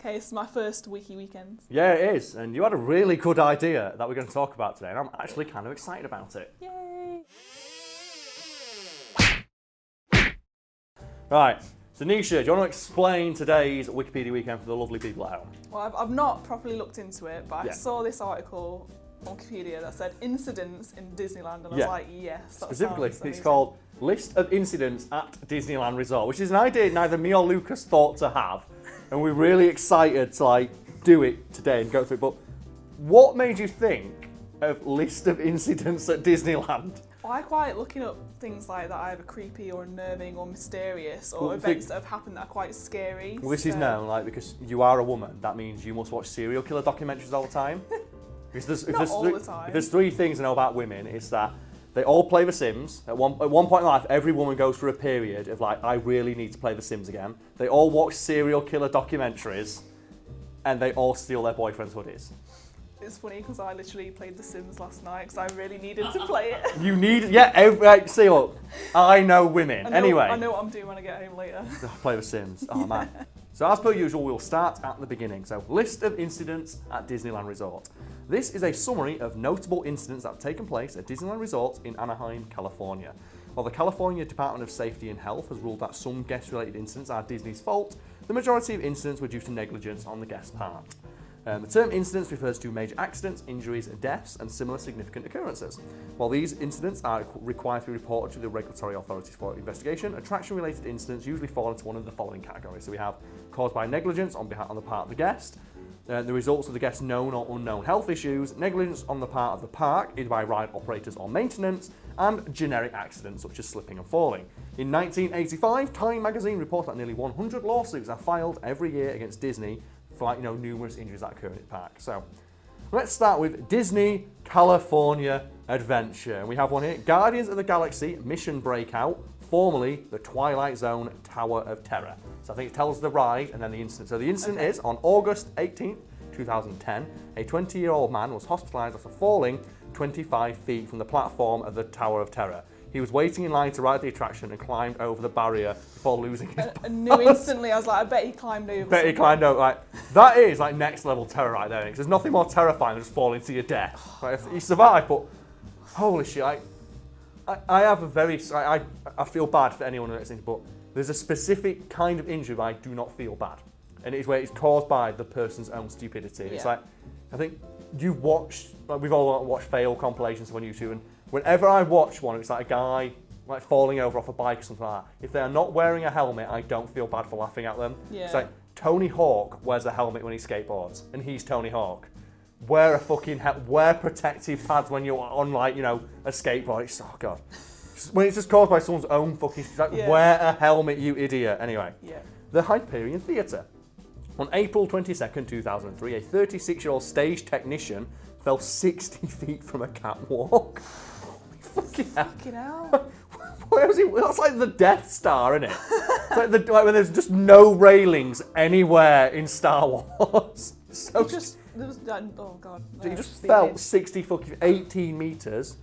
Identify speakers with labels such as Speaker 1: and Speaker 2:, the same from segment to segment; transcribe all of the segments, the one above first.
Speaker 1: Okay, it's my first Wiki weekend.
Speaker 2: Yeah, it is. And you had a really good idea that we're going to talk about today, and I'm actually kind of excited about it.
Speaker 1: Yay!
Speaker 2: Right, so Nisha, do you want to explain today's Wikipedia weekend for the lovely people at home?
Speaker 1: Well, I've not properly looked into it, but
Speaker 2: Yeah.
Speaker 1: I saw this article on Wikipedia that said incidents in Disneyland, and I was like, yes, that
Speaker 2: Specifically,
Speaker 1: sounds
Speaker 2: it's
Speaker 1: amazing.
Speaker 2: called List of Incidents at Disneyland Resort, which is an idea neither me or Lucas thought to have, and we're really excited to do it today and go through it. But what made you think of List of Incidents at Disneyland?
Speaker 1: Well, I quite looking up things like that, either creepy or unnerving or mysterious, or
Speaker 2: Well,
Speaker 1: events that have happened that are quite scary.
Speaker 2: Well, this is known, because you are a woman, that means you must watch serial killer documentaries all the time. Because
Speaker 1: Not all the time.
Speaker 2: If there's three things I know about women, it's that they all play The Sims. At one point in life, every woman goes through a period of I really need to play The Sims again. They all watch serial killer documentaries, and they all steal their boyfriend's hoodies.
Speaker 1: It's funny because I literally played The Sims last night because I really needed to play it.
Speaker 2: You need, see, look, I know women. Anyway.
Speaker 1: I know what I'm doing when I get home later.
Speaker 2: Play The Sims. Oh, man. So as per usual, we'll start at the beginning. So, list of incidents at Disneyland Resort. This is a summary of notable incidents that have taken place at Disneyland Resort in Anaheim, California. While the California Department of Safety and Health has ruled that some guest-related incidents are Disney's fault, the majority of incidents were due to negligence on the guest's part. The term incidents refers to major accidents, injuries, deaths, and similar significant occurrences. While these incidents are required to be reported to the regulatory authorities for investigation, attraction-related incidents usually fall into one of the following categories. So we have caused by negligence on the part of the guest, the results of the guest's known or unknown health issues, negligence on the part of the park, either by ride operators or maintenance, and generic accidents such as slipping and falling. In 1985, Time magazine reported that nearly 100 lawsuits are filed every year against Disney for numerous injuries that occur at the park. So let's start with Disney California Adventure. And we have one here, Guardians of the Galaxy Mission Breakout, formerly the Twilight Zone Tower of Terror. So I think it tells the ride and then the incident. So the incident is on August 18th, 2010, a 20-year-old man was hospitalized after falling 25 feet from the platform of the Tower of Terror. He was waiting in line to ride the attraction and climbed over the barrier before losing his balance.
Speaker 1: I knew instantly, I was like, I bet he climbed over.
Speaker 2: That is next level terror right there. Because there's nothing more terrifying than just falling to your death. He survived, but holy shit, I have a very, I feel bad for anyone who gets injured, but there's a specific kind of injury where I do not feel bad. And it is where it's caused by the person's own stupidity.
Speaker 1: Yeah.
Speaker 2: It's I think you've watched, we've all watched fail compilations on YouTube, and whenever I watch one, it's a guy falling over off a bike or something like that. If they're not wearing a helmet, I don't feel bad for laughing at them.
Speaker 1: Yeah.
Speaker 2: It's Tony Hawk wears a helmet when he skateboards, and he's Tony Hawk. Wear a fucking wear protective pads when you're on a skateboard. It's oh god. When it's just caused by someone's own fucking wear a helmet, you idiot. Anyway.
Speaker 1: Yeah.
Speaker 2: The Hyperion Theatre. On April 22nd, 2003, a 36-year-old stage technician fell 60 feet from a catwalk. Fucking
Speaker 1: hell.
Speaker 2: Where was he? That's like the Death Star, isn't it? It's when there's just no railings anywhere in Star Wars. So
Speaker 1: oh god. No,
Speaker 2: he just fell 18 meters,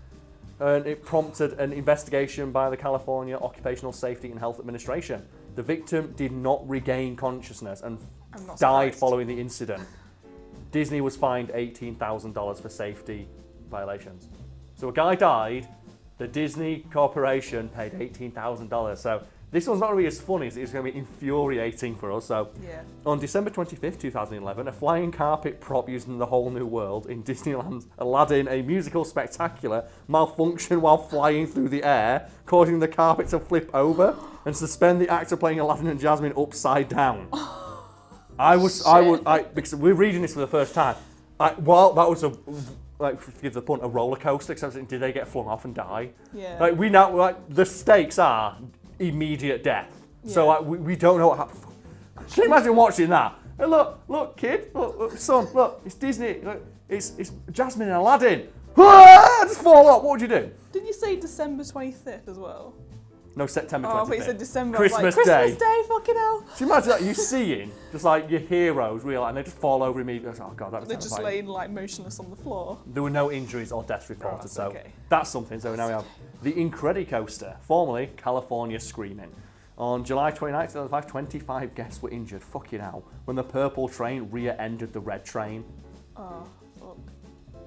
Speaker 2: and it prompted an investigation by the California Occupational Safety and Health Administration. The victim did not regain consciousness and died following the incident. Disney was fined $18,000 for safety violations. So a guy died, the Disney Corporation paid $18,000. So this one's not really as funny as it's going to be infuriating for us. So on December 25th, 2011, a flying carpet prop used in The Whole New World in Disneyland's Aladdin, a musical spectacular, malfunctioned while flying through the air, causing the carpet to flip over and suspend the actor playing Aladdin and Jasmine upside down. Because we're reading this for the first time. That was forgive the pun, a roller coaster. Except did they get flung off and die?
Speaker 1: Yeah.
Speaker 2: We now the stakes are immediate death. Yeah. So we don't know what happened. Can you imagine watching that? Hey, look, kid, look, son, look, it's Disney. Look, it's Jasmine and Aladdin. Just fall off. What would you do?
Speaker 1: Did you say December 25th as well?
Speaker 2: No, September 25th.
Speaker 1: Oh, I thought you said December.
Speaker 2: Christmas
Speaker 1: Day.
Speaker 2: Day.
Speaker 1: Christmas Day, fucking hell.
Speaker 2: So you imagine that, you seeing just your heroes, and they just fall over immediately. Oh god, that was
Speaker 1: They're just laying motionless on the floor.
Speaker 2: There were no injuries or deaths reported,
Speaker 1: that's
Speaker 2: so
Speaker 1: okay.
Speaker 2: That's something. So now we have the Incredicoaster, formerly California Screaming. On July 29th, 2005, 25 guests were injured, fucking hell, when the purple train rear-ended the red train.
Speaker 1: Oh, fuck.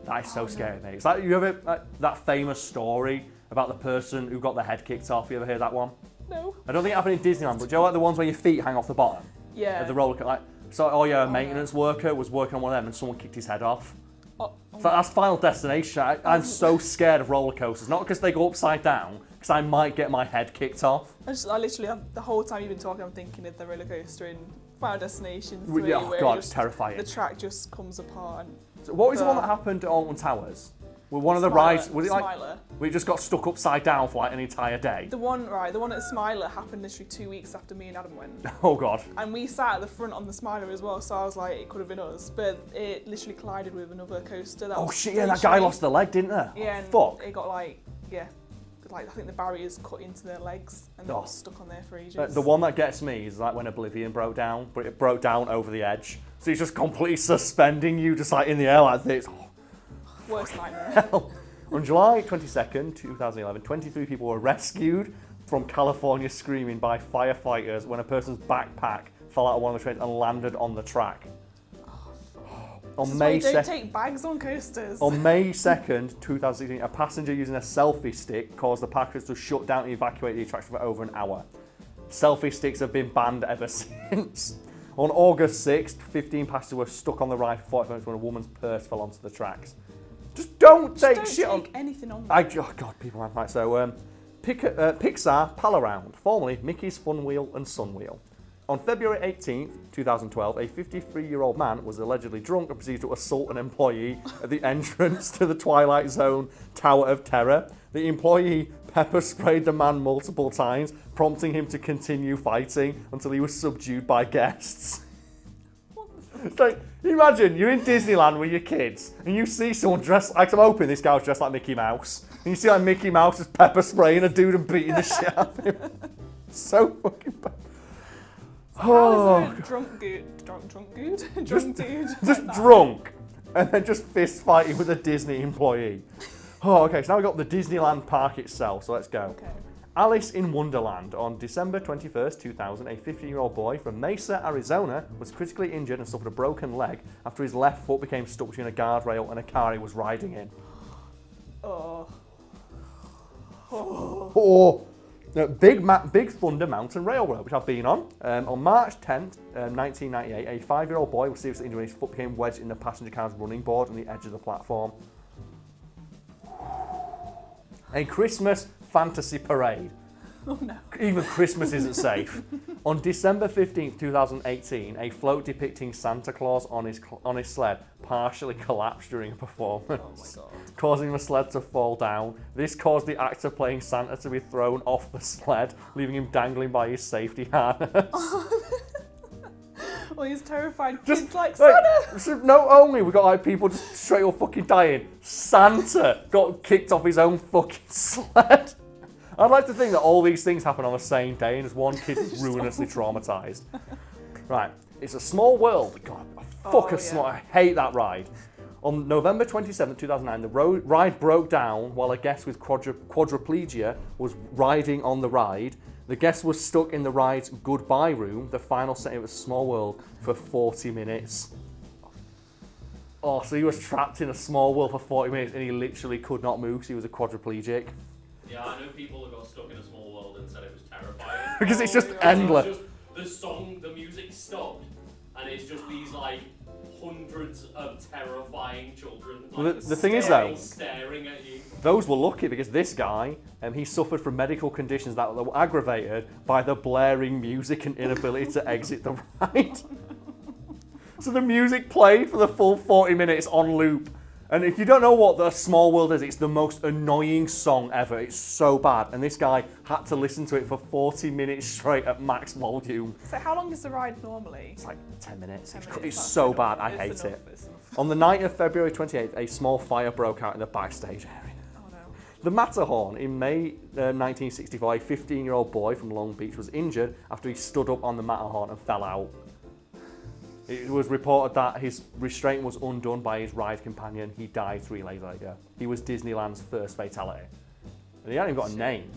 Speaker 2: That is so scary, mate. It's like, you ever, that famous story about the person who got their head kicked off, you ever heard that one?
Speaker 1: No.
Speaker 2: I don't think it happened in Disneyland, but do you know like the ones where your feet hang off the bottom?
Speaker 1: Yeah.
Speaker 2: Of the roller coaster, like, so a maintenance worker was working on one of them and someone kicked his head off. So that's Final Destination. I'm so scared of roller coasters, not because they go upside down, because I might get my head kicked off.
Speaker 1: I literally, the whole time you've been talking, I'm thinking of the roller coaster in Final Destination 3,
Speaker 2: Oh
Speaker 1: where
Speaker 2: God, it's terrifying.
Speaker 1: The track just comes apart.
Speaker 2: So what was the one that happened at Alton Towers? With one of the rides, was it like
Speaker 1: Smiler.
Speaker 2: we just got stuck upside down for like an entire day?
Speaker 1: The one at Smiler happened literally 2 weeks after me and Adam went.
Speaker 2: Oh God.
Speaker 1: And we sat at the front on the Smiler as well, so I was like, it could have been us. But it literally collided with another coaster.
Speaker 2: Oh shit, yeah, that guy lost the leg, didn't he?
Speaker 1: Yeah, and
Speaker 2: fuck.
Speaker 1: it got like I think the barriers cut into their legs and they got stuck on there for ages.
Speaker 2: The one that gets me is like when Oblivion broke down, but it broke down over the edge. So he's just completely suspending you just like in the air like this.
Speaker 1: Worst nightmare.
Speaker 2: On July 22nd, 2011, 23 people were rescued from California screaming by firefighters when a person's backpack fell out of one of the trains and landed on the track. On May
Speaker 1: don't take bags on coasters.
Speaker 2: On May 2nd, 2016, a passenger using a selfie stick caused the packers to shut down and evacuate the attraction for over an hour. Selfie sticks have been banned ever since. On August 6th, 15 passengers were stuck on the ride for 45 minutes when a woman's purse fell onto the tracks. Just don't take shit on
Speaker 1: anything on.
Speaker 2: Oh God, people are right. So, Pixar Pal Around, formerly Mickey's Fun Wheel and Sun Wheel. On February 18th, 2012, a 53-year-old man was allegedly drunk and proceeded to assault an employee at the entrance to the Twilight Zone Tower of Terror. The employee pepper sprayed the man multiple times, prompting him to continue fighting until he was subdued by guests. It's like, imagine you're in Disneyland with your kids and you see someone dressed, like I'm hoping this guy was dressed like Mickey Mouse. And you see like Mickey Mouse is pepper spraying a dude and beating the shit out of him. So fucking bad.
Speaker 1: How is a drunk dude
Speaker 2: just drunk and then just fist fighting with a Disney employee? Oh, okay, so now we've got the Disneyland park itself, so let's go.
Speaker 1: Okay.
Speaker 2: Alice in Wonderland. On December 21st, 2000, a 15-year-old boy from Mesa, Arizona was critically injured and suffered a broken leg after his left foot became stuck between a guardrail and a car he was riding in. Big Thunder Mountain Railroad, which I've been on. On March 10th, 1998, a 5-year-old boy was seriously injured when his foot became wedged in the passenger car's running board on the edge of the platform. A Christmas fantasy parade.
Speaker 1: Oh no.
Speaker 2: Even Christmas isn't safe. On December 15th, 2018, a float depicting Santa Claus on his sled partially collapsed during a performance, causing the sled to fall down. This caused the actor playing Santa to be thrown off the sled, leaving him dangling by his safety harness.
Speaker 1: Well, he's terrified. Kids like Santa.
Speaker 2: So not only we got like people just straight up fucking dying, Santa got kicked off his own fucking sled. I'd like to think that all these things happen on the same day and there's one kid ruinously traumatised. Right, it's a small world. God, I hate that ride. On November 27, 2009, the ride broke down while a guest with quadriplegia was riding on the ride. The guest was stuck in the ride's goodbye room, the final setting of a Small World, for 40 minutes. Oh, so he was trapped in a small world for 40 minutes and he literally could not move because he was a quadriplegic.
Speaker 3: Yeah, I know people that got stuck in a small world and said it was terrifying.
Speaker 2: Because it's just endless.
Speaker 3: It's just, the music stopped, and it's just these like hundreds of terrifying children. Like,
Speaker 2: the thing is though,
Speaker 3: staring at you.
Speaker 2: Those were lucky because this guy, he suffered from medical conditions that were aggravated by the blaring music and inability to exit the ride. So the music played for the full 40 minutes on loop. And if you don't know what the Small World is, it's the most annoying song ever. It's so bad. And this guy had to listen to it for 40 minutes straight at max volume.
Speaker 1: So how long is the ride normally?
Speaker 2: It's like 10 minutes.
Speaker 1: 10 minutes.
Speaker 2: It's so bad. I hate it. On the night of February 28th, a small fire broke out in the backstage area.
Speaker 1: Oh no.
Speaker 2: The Matterhorn. In May 1964, a 15-year-old boy from Long Beach was injured after he stood up on the Matterhorn and fell out. It was reported that his restraint was undone by his ride companion. He died 3 days later. He was Disneyland's first fatality. And he hadn't even got a name.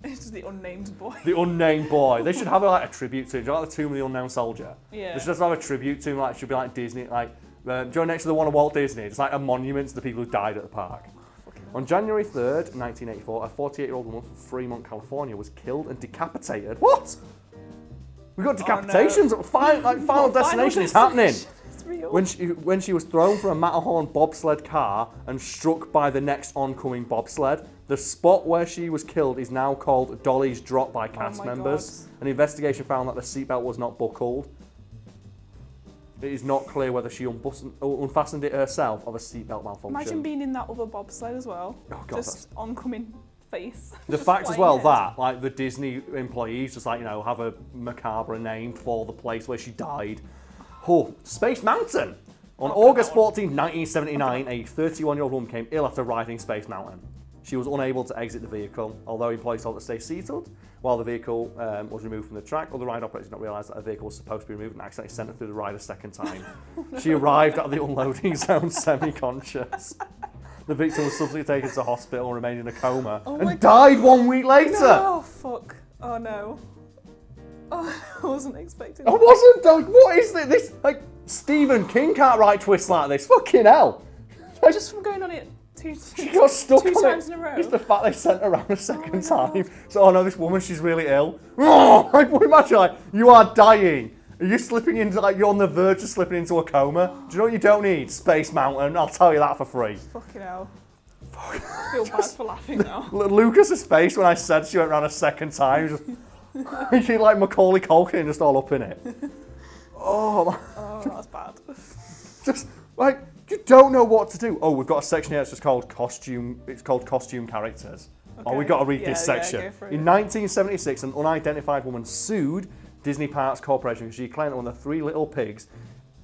Speaker 1: It's just the Unnamed Boy.
Speaker 2: The Unnamed Boy. They should have like a tribute to him. Do you know, like the Tomb of the Unknown Soldier?
Speaker 1: Yeah.
Speaker 2: They should just have a tribute to him. Like, it should be like Disney, like, do you know, next to the one of Walt Disney, it's like a monument to the people who died at the park. On January 3rd, 1984, a 48-year-old woman from Fremont, California was killed and decapitated. What? We got decapitations.
Speaker 1: Oh, no.
Speaker 2: Final Destination is happening.
Speaker 1: It's real.
Speaker 2: When she was thrown from a Matterhorn bobsled car and struck by the next oncoming bobsled, the spot where she was killed is now called Dolly's Drop by cast members.
Speaker 1: God.
Speaker 2: An investigation found that the seatbelt was not buckled. It is not clear whether she unfastened it herself or the seatbelt malfunction.
Speaker 1: Imagine being in that other bobsled as well.
Speaker 2: Oh, God,
Speaker 1: just oncoming face.
Speaker 2: The
Speaker 1: Just
Speaker 2: fact as well
Speaker 1: flying in.
Speaker 2: that, like, the Disney employees just, like, you know, have a macabre name for the place where she died. Oh, Space Mountain! On August 14, 1979, a 31-year-old woman became ill after riding Space Mountain. She was unable to exit the vehicle, although employees told her to stay seated while the vehicle was removed from the track. Other ride operators did not realise that a vehicle was supposed to be removed and accidentally sent her through the ride a second time. She arrived at the unloading zone semi-conscious. The victim was subsequently taken to hospital and remained in a coma and died 1 week later.
Speaker 1: No, fuck. Oh no. Oh, I wasn't expecting
Speaker 2: I
Speaker 1: that.
Speaker 2: wasn't, like, what is this? Like, Stephen King can't write twists like this. Fucking hell. Like,
Speaker 1: Just from going on it
Speaker 2: she got stuck
Speaker 1: two
Speaker 2: on
Speaker 1: times
Speaker 2: it.
Speaker 1: in a row.
Speaker 2: It's the fact they sent her around a second
Speaker 1: my God.
Speaker 2: time. So, oh no, this woman, she's really ill. Oh, like, imagine, like, you are dying. Are you slipping into, like, you're on the verge of slipping into a coma? Do you know what you don't need? Space Mountain. I'll tell you that for free.
Speaker 1: Fucking hell. I feel bad for laughing now.
Speaker 2: Lucas's face when I said she went around a second time, just, she like Macaulay Culkin just all up in it. Oh,
Speaker 1: That's bad.
Speaker 2: just like, you don't know what to do. Oh, we've got a section here that's just called costume. It's called costume characters. Oh, we've got to read this section.
Speaker 1: Go for it.
Speaker 2: In 1976, an unidentified woman sued Disney Parks Corporation because she claimed that one of the three little pigs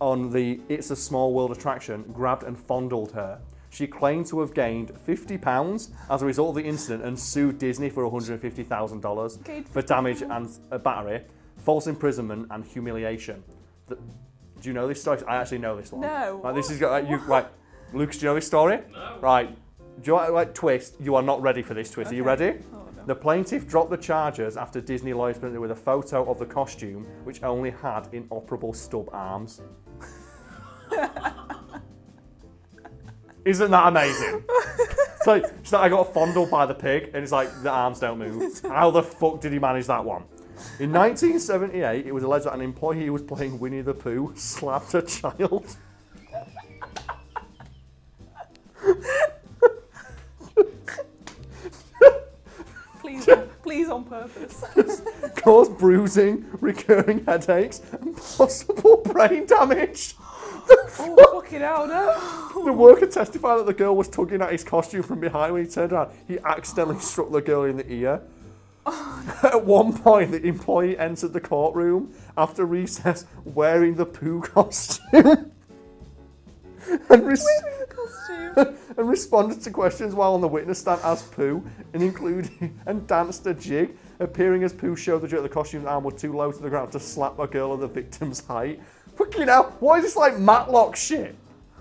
Speaker 2: on the It's a Small World attraction grabbed and fondled her. She claimed to have gained £50 as a result of the incident and sued Disney for $150,000 for damage and battery, false imprisonment, and humiliation. Do you know this story? I actually know this one.
Speaker 1: No.
Speaker 2: Like, this is right. Lucas, do you know this story?
Speaker 3: No.
Speaker 2: Right. Do you like twist? You are not ready for this twist. Are you ready?
Speaker 1: Oh, no.
Speaker 2: The plaintiff dropped the charges after Disney lawyers presented her with a photo of the costume, which only had inoperable stub arms. Isn't that amazing? It's like, I got fondled by the pig, and it's like, the arms don't move. How the fuck did he manage that one? In 1978, it was alleged that an employee who was playing Winnie the Pooh slapped a child.
Speaker 1: Please on purpose.
Speaker 2: Caused bruising, recurring headaches, and possible brain damage.
Speaker 1: Oh, fucking hell, no.
Speaker 2: The worker testified that the girl was tugging at his costume from behind. When he turned around, he accidentally struck the girl in the ear. At one point, the employee entered the courtroom after recess wearing the Pooh costume. and responded to questions while on the witness stand as Pooh, and danced a jig. Appearing as Pooh showed the jerk the costume's arm was too low to the ground to slap a girl of the victim's height. Fucking hell, what is this like Matlock shit?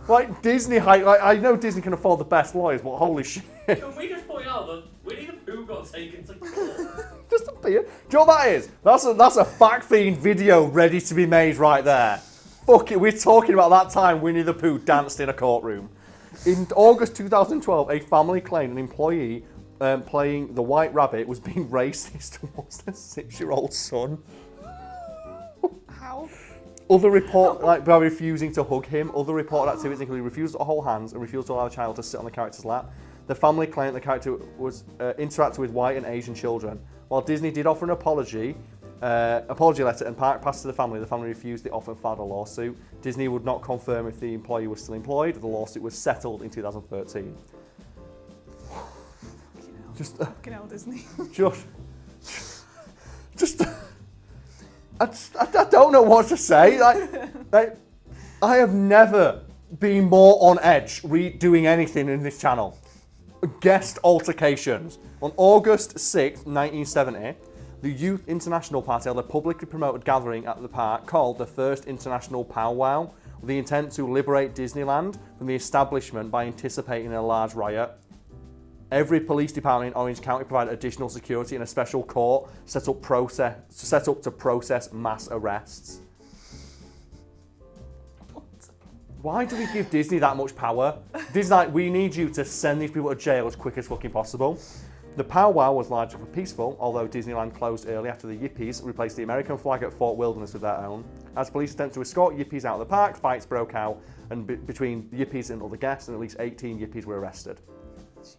Speaker 2: Like Disney height, like, I know Disney can afford the best lawyers, but holy shit.
Speaker 3: Can we just point out that Winnie the Pooh got taken to court?
Speaker 2: Just a beer. Do you know what that is? That's a Fact Fiend video ready to be made right there. Fuck it, we're talking about that time Winnie the Pooh danced in a courtroom. In August 2012, a family claimed an employee playing the White Rabbit was being racist towards their 6-year-old son.
Speaker 1: How?
Speaker 2: Other report, like by refusing to hug him, other reported activities include refusal to hold hands and refusal to allow the child to sit on the character's lap. The family claimed the character was interacting with white and Asian children. While Disney did offer an apology letter and passed to the family refused the offer and filed a lawsuit. Disney would not confirm if the employee was still employed. The lawsuit was settled in 2013.
Speaker 1: Fucking hell, Disney.
Speaker 2: I don't know what to say. Like, I have never been more on edge doing anything in this channel. Guest altercations. On August 6th, 1970, the Youth International Party held a publicly promoted gathering at the park called the First International Powwow, with the intent to liberate Disneyland from the establishment by anticipating a large riot. Every police department in Orange County provided additional security and a special court set up to process mass arrests.
Speaker 1: What?
Speaker 2: Why do we give Disney that much power? Disney's like, we need you to send these people to jail as quick as fucking possible. The powwow was largely peaceful, although Disneyland closed early after the Yippies replaced the American flag at Fort Wilderness with their own. As police attempted to escort Yippies out of the park, fights broke out between Yippies and other guests, and at least 18 Yippies were arrested.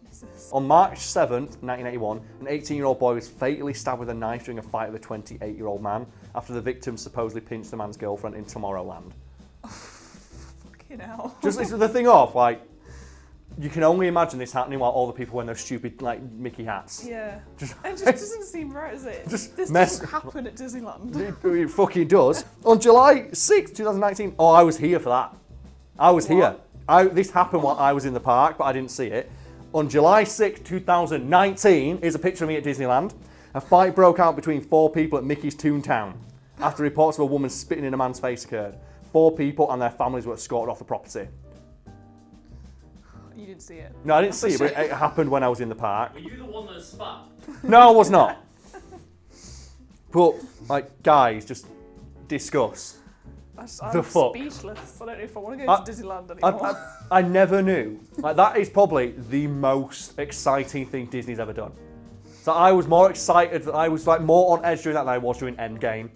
Speaker 1: Jesus.
Speaker 2: On March 7th, 1981, an 18-year-old boy was fatally stabbed with a knife during a fight with a 28-year-old man after the victim supposedly pinched the man's girlfriend in Tomorrowland.
Speaker 1: Fucking hell.
Speaker 2: Just this is the thing of, like, you can only imagine this happening while all the people wearing those stupid, like, Mickey hats.
Speaker 1: Yeah.
Speaker 2: It just
Speaker 1: doesn't seem right, does it?
Speaker 2: Just
Speaker 1: this
Speaker 2: mess-
Speaker 1: doesn't happen at Disneyland.
Speaker 2: It fucking does. On July 6th, 2019, I was here for that. I was here. This happened while I was in the park, but I didn't see it. On July 6th, 2019, here's a picture of me at Disneyland. A fight broke out between 4 people at Mickey's Toontown after reports of a woman spitting in a man's face occurred. 4 people and their families were escorted off the property.
Speaker 1: You didn't see it.
Speaker 2: No, I didn't see it, but it happened when I was in the park.
Speaker 3: Were you the one that spat?
Speaker 2: No, I was not. But, like, guys, just discuss.
Speaker 1: I'm
Speaker 2: The fuck?
Speaker 1: speechless. I don't know if I want to go to Disneyland anymore.
Speaker 2: I never knew. Like, that is probably the most exciting thing Disney's ever done. So I was more excited, I was like more on edge during that than I was during Endgame.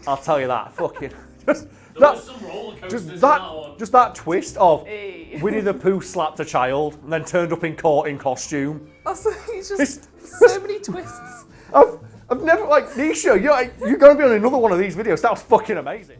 Speaker 2: I'll tell you that. Fucking just
Speaker 3: There was some roller coasters in that one.
Speaker 2: just that twist of
Speaker 1: Hey.
Speaker 2: Winnie the Pooh slapped a child and then turned up in court in costume.
Speaker 1: It's just so many twists.
Speaker 2: I've never, like, Nisha, you're going to be on another one of these videos. That was fucking amazing.